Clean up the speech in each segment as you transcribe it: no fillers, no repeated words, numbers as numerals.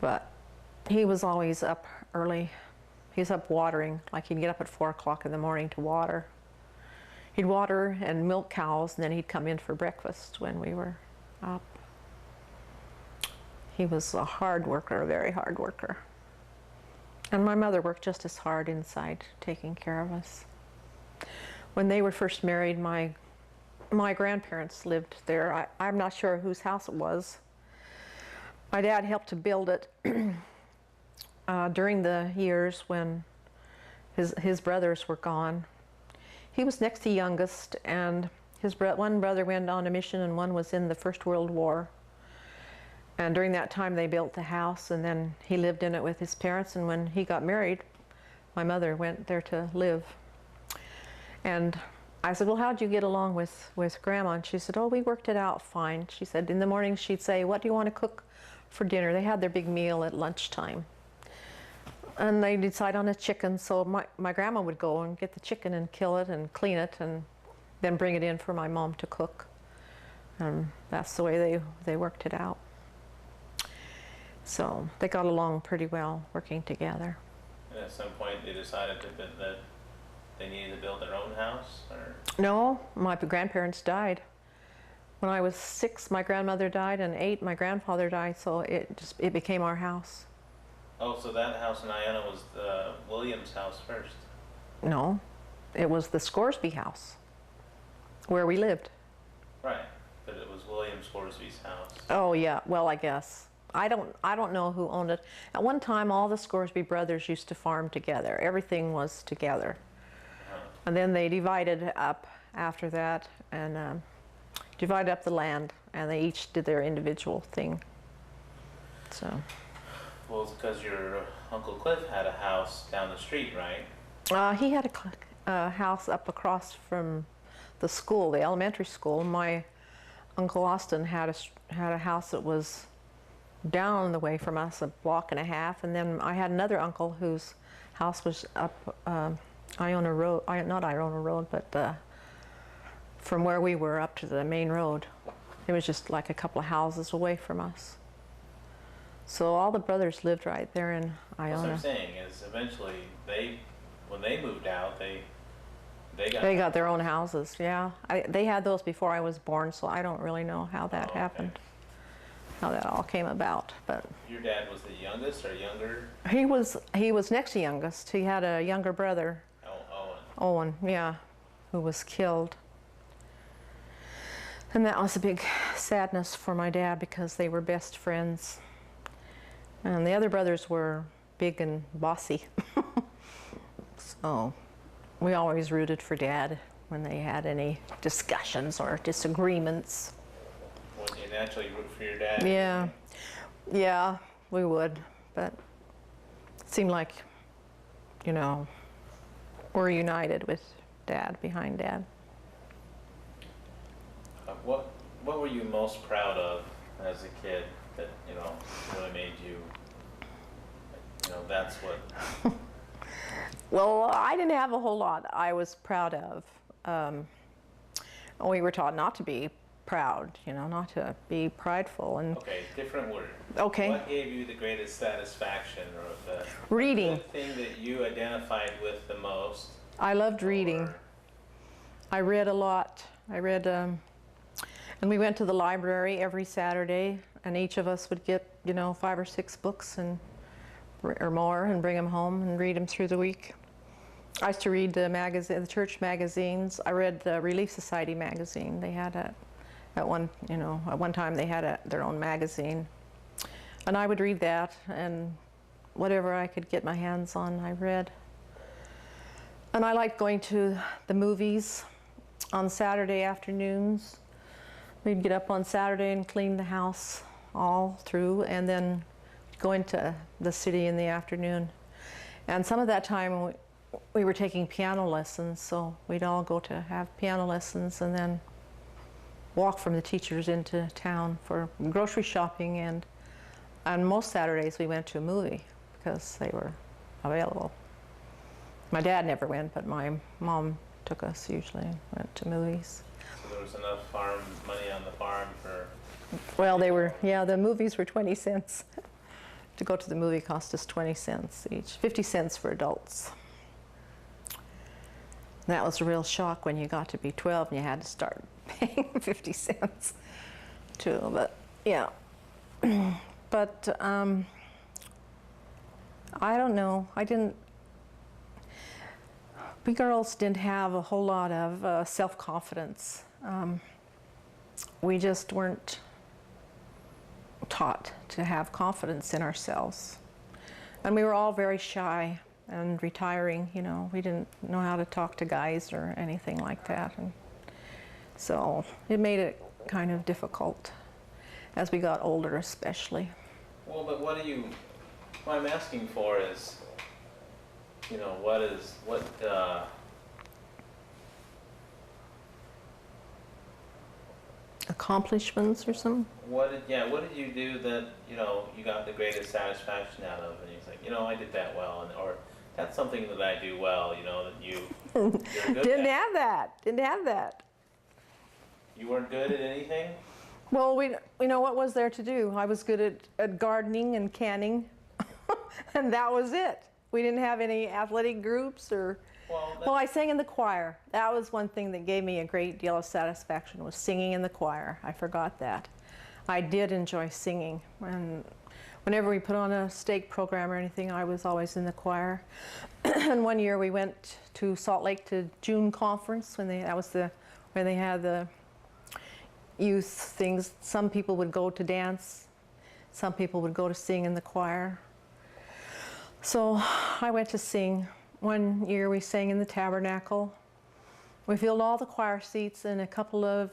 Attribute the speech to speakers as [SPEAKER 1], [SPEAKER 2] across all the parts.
[SPEAKER 1] But he was always up early. He was up watering, like he'd get up at 4 o'clock in the morning to water. He'd water and milk cows, and then he'd come in for breakfast when we were up. He was a hard worker, a very hard worker. And my mother worked just as hard inside, taking care of us. When they were first married, my grandparents lived there. I'm not sure whose house it was. My dad helped to build it during the years when his brothers were gone. He was next to youngest, and one brother went on a mission and one was in the First World War. And during that time they built the house, and then he lived in it with his parents, and when he got married, my mother went there to live. And I said, well, how'd you get along with Grandma? And she said, oh, we worked it out fine. She said in the morning she'd say, what do you want to cook for dinner? They had their big meal at lunchtime. And they decide on a chicken, so my grandma would go and get the chicken and kill it and clean it and then bring it in for my mom to cook. And that's the way they worked it out. So they got along pretty well working together.
[SPEAKER 2] And at some point they decided that they needed to build their own house? Or?
[SPEAKER 1] No, my grandparents died. When I was 6, my grandmother died, and 8, my grandfather died, so it became our house.
[SPEAKER 2] Oh, so that house in Iona was the Williams house first?
[SPEAKER 1] No, it was the Scoresby house, where we lived.
[SPEAKER 2] Right, but it was William Scoresby's house.
[SPEAKER 1] Oh yeah, well I guess. I don't know who owned it. At one time, all the Scoresby brothers used to farm together. Everything was together. And then they divided up after that, and divided up the land, and they each did their individual thing. So.
[SPEAKER 2] Well, it's because your Uncle Cliff had a house down the street, right?
[SPEAKER 1] He had a house up across from the school, the elementary school. My Uncle Austin had a house that was down the way from us, a block and a half, and then I had another uncle whose house was up Iona Road, not Iona Road, but from where we were up to the main road. It was just like a couple of houses away from us. So all the brothers lived right there in Iona.
[SPEAKER 2] What I'm saying is eventually when they moved out, they
[SPEAKER 1] got their own houses, yeah. They had those before I was born, so I don't really know how that happened. How that all came about, but
[SPEAKER 2] your dad was the youngest or younger?
[SPEAKER 1] He was next to youngest. He had a younger brother.
[SPEAKER 2] Oh,
[SPEAKER 1] Owen, yeah, who was killed. And that was a big sadness for my dad because they were best friends. And the other brothers were big and bossy. So we always rooted for Dad when they had any discussions or disagreements.
[SPEAKER 2] Would you naturally root for your dad?
[SPEAKER 1] Yeah, we would, but it seemed like, you know, we're united with Dad, behind Dad.
[SPEAKER 2] What were you most proud of as a kid that, you know, really made you, you know, that's what...
[SPEAKER 1] Well, I didn't have a whole lot I was proud of. We were taught not to be proud, you know, not to be prideful. And
[SPEAKER 2] okay, different word.
[SPEAKER 1] Okay.
[SPEAKER 2] What gave you the greatest satisfaction, or the
[SPEAKER 1] reading?
[SPEAKER 2] The thing that you identified with the most?
[SPEAKER 1] I loved reading. I read a lot. I read, and we went to the library every Saturday, and each of us would get, you know, 5 or 6 books or more, and bring them home and read them through the week. I used to read the church magazines. I read the Relief Society magazine. They had at one time they had their own magazine, and I would read that, and whatever I could get my hands on, I read. And I liked going to the movies on Saturday afternoons. We'd get up on Saturday and clean the house all through, and then go into the city in the afternoon. And some of that time we were taking piano lessons, so we'd all go to have piano lessons and then walk from the teachers into town for grocery shopping, and on most Saturdays we went to a movie because they were available. My dad never went, but my mom took us usually, went to movies.
[SPEAKER 2] So there was enough farm money on the farm for...
[SPEAKER 1] Well, they were, yeah, the movies were 20 cents to go to the movie cost us 20 cents each, 50 cents for adults. And that was a real shock when you got to be 12 and you had to start paying 50 cents too, but yeah. But I don't know, we girls didn't have a whole lot of self-confidence. We just weren't taught to have confidence in ourselves. And we were all very shy and retiring, you know. We didn't know how to talk to guys or anything like that. And so it made it kind of difficult as we got older, especially.
[SPEAKER 2] Well, but what I'm asking for is, you know, what
[SPEAKER 1] accomplishments or something?
[SPEAKER 2] what did you do that, you know, you got the greatest satisfaction out of? And he's like, you know, I did that well, or that's something that I do well, you know, that you're good
[SPEAKER 1] Didn't
[SPEAKER 2] at.
[SPEAKER 1] have that. Didn't have that.
[SPEAKER 2] You weren't good at anything?
[SPEAKER 1] Well, you know, what was there to do? I was good at gardening and canning, and that was it. We didn't have any athletic groups or... Well, I sang in the choir. That was one thing that gave me a great deal of satisfaction, was singing in the choir. I forgot that. I did enjoy singing, and whenever we put on a stake program or anything, I was always in the choir. And one year we went to Salt Lake to June conference, when where they had the youth things. Some people would go to dance, some people would go to sing in the choir. So I went to sing. One year we sang in the tabernacle. We filled all the choir seats and a couple of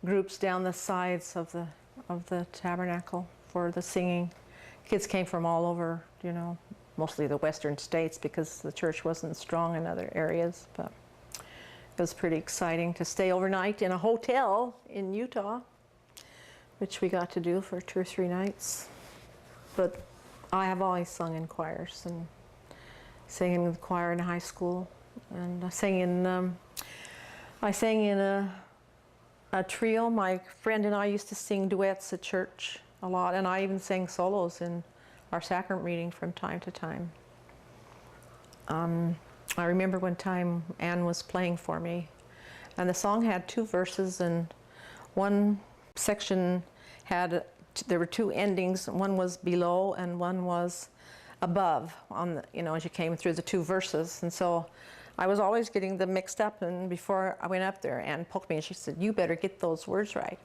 [SPEAKER 1] groups down the sides of the tabernacle for the singing. Kids came from all over, you know, mostly the western states because the church wasn't strong in other areas, but it was pretty exciting to stay overnight in a hotel in Utah, which we got to do for 2 or 3 nights. But I have always sung in choirs and sang in the choir in high school, and I sang in a trio. My friend and I used to sing duets at church a lot, and I even sang solos in our sacrament reading from time to time. I remember one time Anne was playing for me, and the song had 2 verses, and one section there were 2 endings. One was below and one was above, you know, as you came through the 2 verses. And so I was always getting them mixed up, and before I went up there, Anne poked me and she said, "You better get those words right."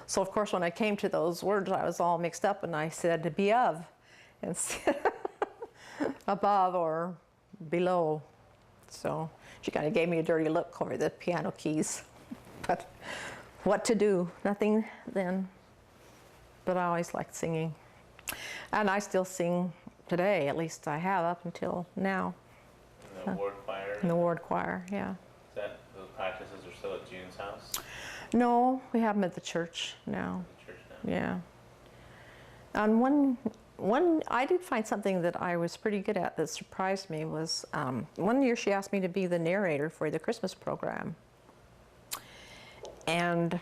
[SPEAKER 1] So of course when I came to those words, I was all mixed up, and I said "be of" instead above or below. So she kind of gave me a dirty look over the piano keys. But what to do? Nothing then. But I always liked singing. And I still sing today, at least I have up until now.
[SPEAKER 2] In the ward choir?
[SPEAKER 1] In the ward choir, yeah.
[SPEAKER 2] Is that, those practices are still at June's house?
[SPEAKER 1] No, we have them at the church now.
[SPEAKER 2] The church now?
[SPEAKER 1] Yeah. And I did find something that I was pretty good at that surprised me was, one year she asked me to be the narrator for the Christmas program. And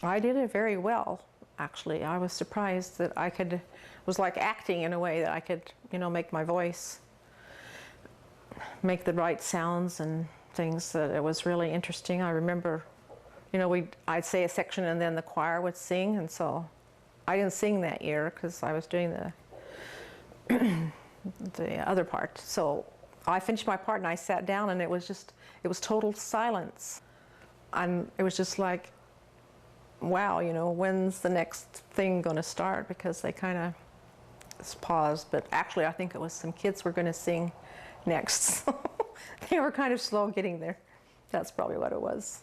[SPEAKER 1] I did it very well, actually. I was surprised that it was like acting in a way, that I could, you know, make my voice, make the right sounds and things. That it was really interesting. I remember, you know, I'd say a section and then the choir would sing, and so I didn't sing that year because I was doing the other part. So I finished my part and I sat down, and it was total silence. And it was just like, wow, you know, when's the next thing going to start? Because they kind of paused. But actually, I think it was some kids were going to sing next. So they were kind of slow getting there. That's probably what it was.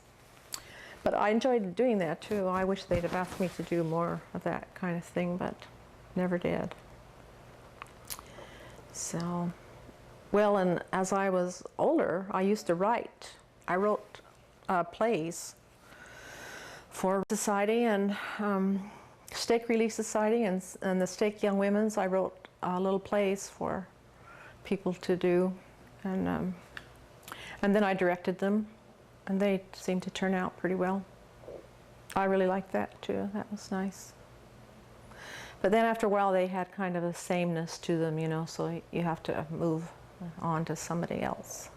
[SPEAKER 1] But I enjoyed doing that too. I wish they'd have asked me to do more of that kind of thing, but never did. So, well, and as I was older, I used to write. I wrote plays for Society and Stake Relief Society and the Stake Young Women's. I wrote little plays for people to do, and then I directed them, and they seemed to turn out pretty well. I really liked that too. That was nice. But then after a while they had kind of a sameness to them, you know, so you have to move on to somebody else.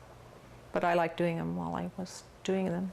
[SPEAKER 1] But I like doing them while I was doing them.